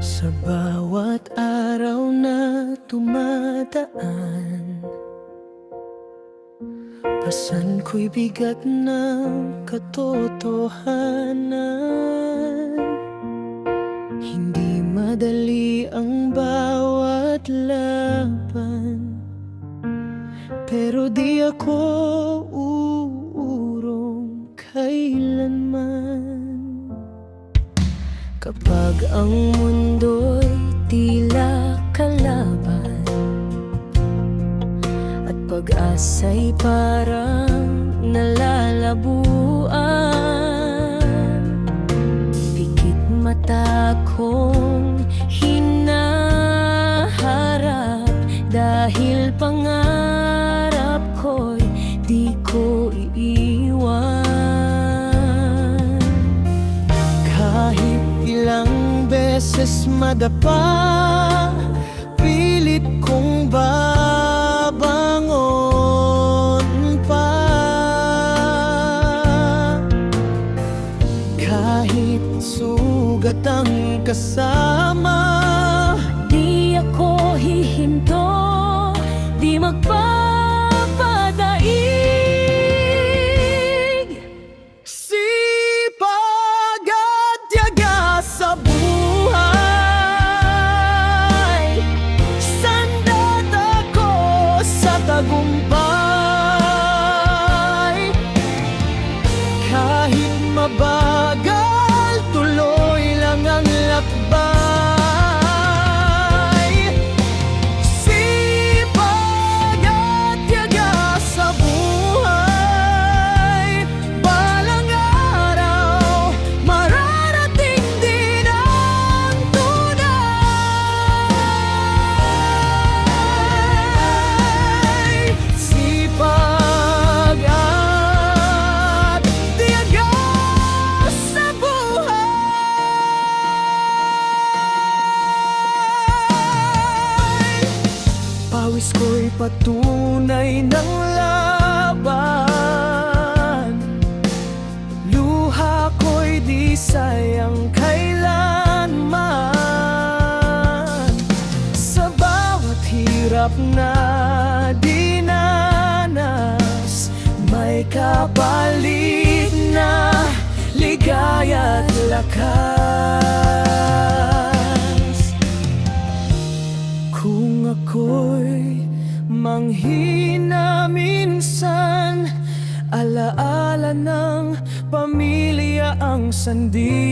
Sa bawat araw na tumadaan, pasan ko'y bigat ng katotohanan. Hindi madali ang bawat laban, pero di ako uurong kailanman. Kapag ang mundo'y tila kalaban at pag-asa'y parang nalalabuan, pikit mata kong hinaharap, dahil pangarap ko'y di ko iiwan. Kahit ilang beses madapa, pilit kong babangon pa. Kahit sugat ang kasama, di ako hihinto, di magpapadaig. Sipag at tiyaga sa buhay, sandat ako sa tagumpay. Kahit mabagal, tuloy lang ang lakbay. Sipag at tiyaga sa buhay, balang araw mararating din ang tunay. Sipag at tiyaga sa buhay. Pawis ko'y patunay ng laban, luha ko'y di sayang kailanman. Sa bawat hirap na dinanas, may kapalit na ligaya't lakas. Kung ako'y manghina minsan, alaala ng pamilya ang sandigan.